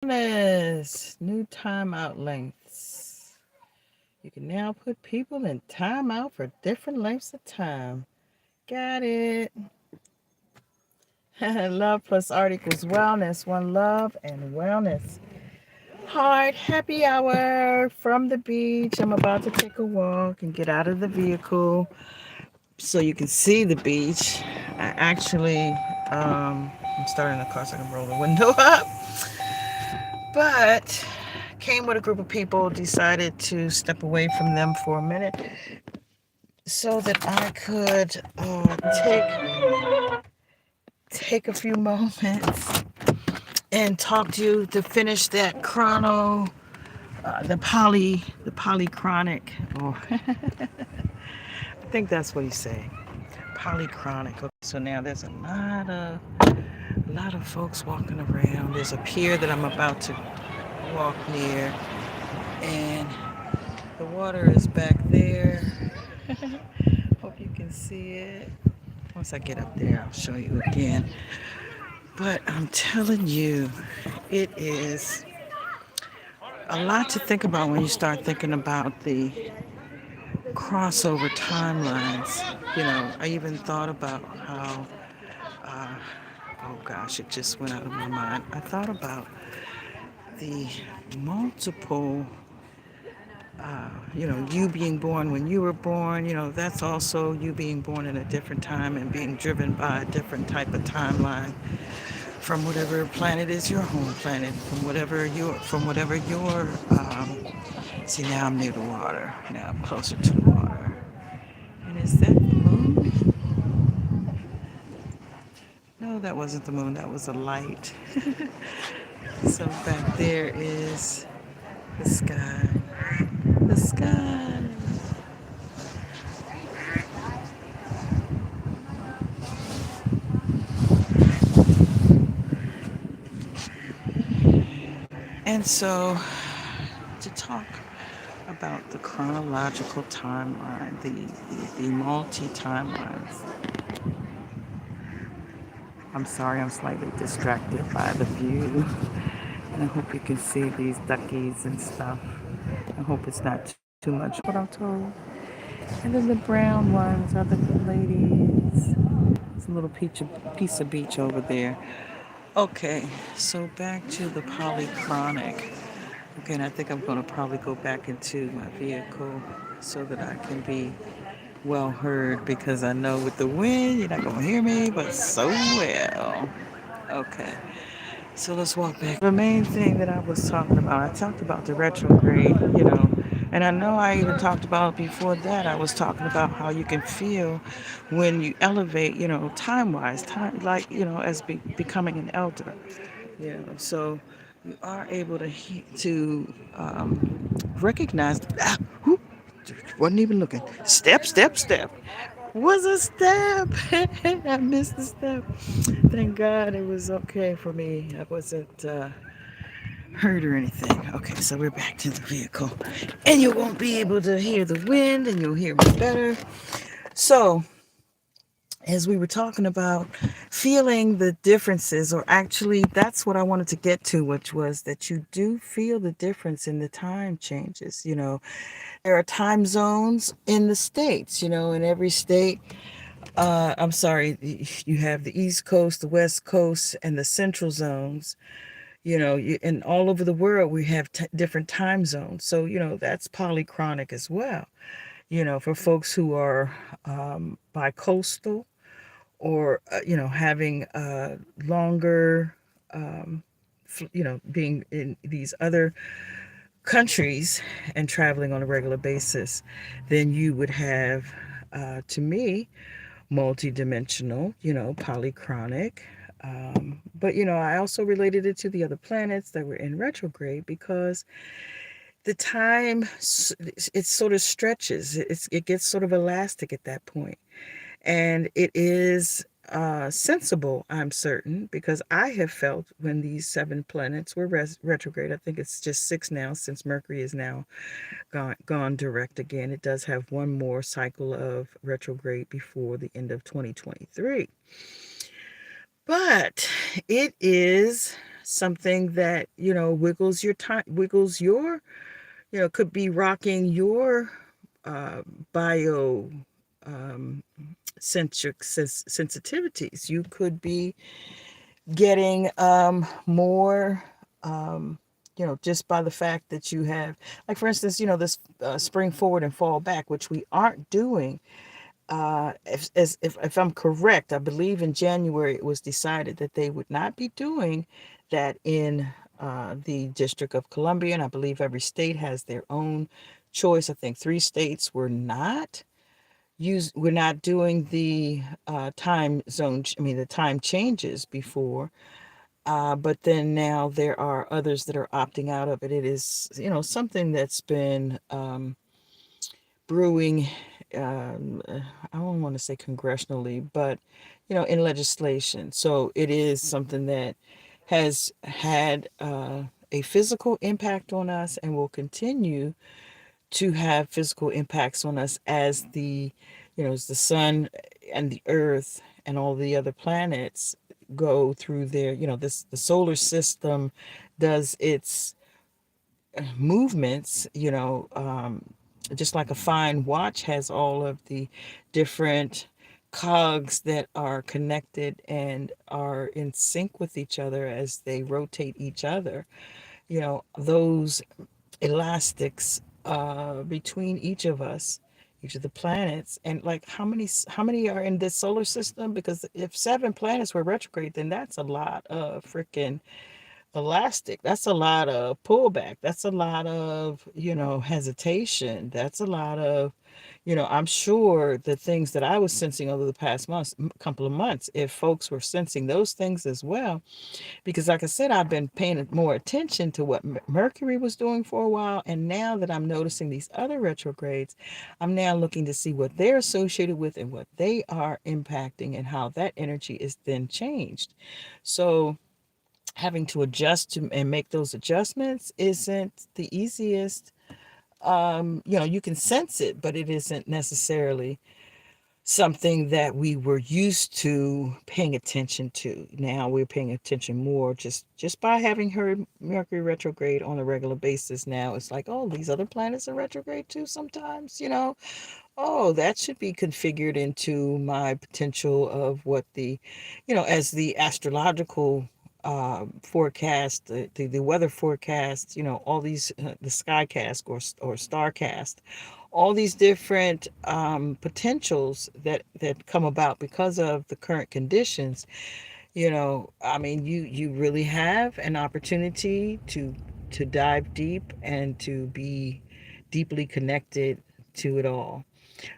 New timeout lengths. You can now put people in timeout for different lengths of time. Got it. Love plus art equals wellness. One love and wellness. Heart happy hour from the beach. I'm about to take a walk and get out of the vehicle so you can see the beach. I actually, I'm starting the car so I can roll the window up. But came with a group of people, decided to step away from them for a minute so that I could take a few moments and talk to you to finish that the polychronic. Oh, I think that's what he's saying. Polychronic. Okay, so now there's a lot of folks walking around. There's a pier that I'm about to walk near, and the water is back there. Hope you can see it. Once I get up there, I'll show you again. But I'm telling you, it is a lot to think about when you start thinking about the crossover timelines. I even thought about how, uh, oh gosh, it just went out of my mind. I thought about the multiple, you being born when you were born, that's also you being born in a different time and being driven by a different type of timeline from whatever planet is your home planet, see, now I'm near the water. Now I'm closer to the water. And is that the moon? No, that wasn't the moon. That was a light. So back there is the sky. The sky. And so to talk about the chronological timeline, the multi-timelines. I'm sorry, I'm slightly distracted by the view. And I hope you can see these duckies and stuff. I hope it's not too much what I'm told. And then the brown ones are the good ladies. It's a little piece of beach over there. Okay, so back to the polychronic. Okay, and I think I'm going to probably go back into my vehicle so that I can be well heard because I know with the wind you're not going to hear me, but so well. Okay, so let's walk back. The main thing that I was talking about, I talked about the retrograde, and I know I even talked about before that. I was talking about how you can feel when you elevate, time wise, time like, as becoming an elder. So you are able to recognize. Whoop, wasn't even looking. Step, step, step. Was a step. I missed the step. Thank God it was okay for me. I wasn't hurt or anything. Okay, so we're back to the vehicle, and you won't be able to hear the wind, and you'll hear me better. So as we were talking about feeling the differences, or actually that's what I wanted to get to, which was that you do feel the difference in the time changes. There are time zones in the states, in every state. I'm sorry, you have the East Coast, the West Coast, and the Central zones. And all over the world we have different time zones. So, that's polychronic as well. For folks who are bi-coastal, or having longer, being in these other countries and traveling on a regular basis, then you would have, to me, multidimensional, polychronic. But I also related it to the other planets that were in retrograde because the time, it sort of stretches. It gets sort of elastic at that point. And it is sensible, I'm certain, because I have felt when these seven planets were retrograde. I think it's just six now since Mercury is now gone direct again. It does have one more cycle of retrograde before the end of 2023. But it is something that, wiggles your time, wiggles your, could be rocking your uh, bio centric sensitivities. You could be getting more, just by the fact that you have, like, for instance, this spring forward and fall back, which we aren't doing. If I'm correct, I believe in January it was decided that they would not be doing that in the District of Columbia, and I believe every state has their own choice. I think 3 states were not we're not doing the time zone. I mean, the time changes before, but then now there are others that are opting out of it. It is, something that's been brewing. I don't want to say congressionally, but in legislation. So it is something that has had a physical impact on us and will continue to have physical impacts on us as as the sun and the earth and all the other planets go through their, the solar system does its movements, just like a fine watch has all of the different cogs that are connected and are in sync with each other as they rotate each other. Those elastics between each of us, each of the planets, and like how many are in this solar system? Because if 7 planets were retrograde, then that's a lot of freaking elastic. That's a lot of pullback. That's a lot of, hesitation. That's a lot of, I'm sure the things that I was sensing over the past couple of months, if folks were sensing those things as well, because like I said, I've been paying more attention to what Mercury was doing for a while. And now that I'm noticing these other retrogrades, I'm now looking to see what they're associated with and what they are impacting and how that energy is then changed. So having to adjust to and make those adjustments isn't the easiest. You can sense it, but it isn't necessarily something that we were used to paying attention to. Now we're paying attention more just by having heard Mercury retrograde on a regular basis. Now it's like, oh, these other planets are retrograde too sometimes, oh, that should be configured into my potential of what as the astrological forecast, the weather forecast, all these, the skycast or starcast, all these different potentials that come about because of the current conditions. I mean, you really have an opportunity to dive deep and to be deeply connected to it all.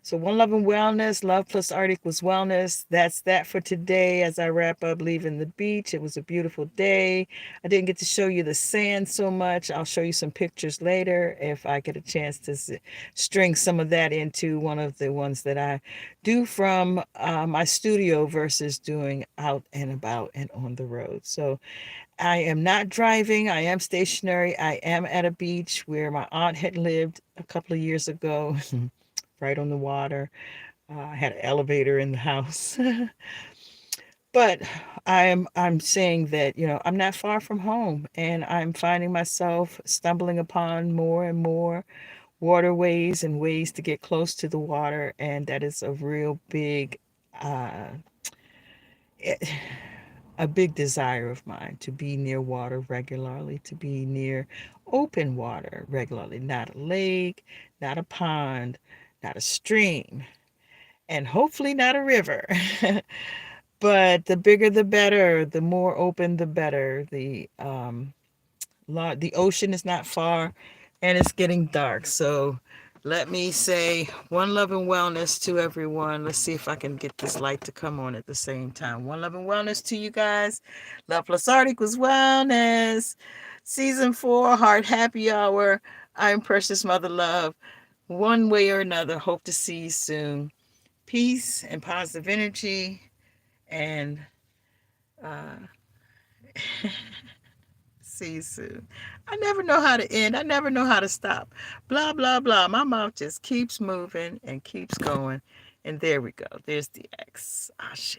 So one love and wellness, love plus art equals wellness. That's that for today as I wrap up leaving the beach. It was a beautiful day. I didn't get to show you the sand so much. I'll show you some pictures later if I get a chance to string some of that into one of the ones that I do from my studio versus doing out and about and on the road. So I am not driving. I am stationary. I am at a beach where my aunt had lived a couple of years ago. Right on the water. I had an elevator in the house. But I'm saying that, I'm not far from home, and I'm finding myself stumbling upon more and more waterways and ways to get close to the water, and that is a real big uh, a big desire of mine, to be near water regularly, to be near open water regularly, not a lake, not a pond, not a stream, and hopefully not a river. But the bigger the better, the more open the better. The ocean is not far, and it's getting dark. So let me say one love and wellness to everyone. Let's see if I can get this light to come on at the same time. One love and wellness to you guys. Love+Art equals wellness. Season 4, Heart Happy Hour. I'm Precious Mother Love. One way or another, hope to see you soon. Peace and positive energy. And uh, see you soon. I never know how to end. I never know how to stop. Blah, blah, blah. My mouth just keeps moving and keeps going. And there we go. There's the X. Ashe.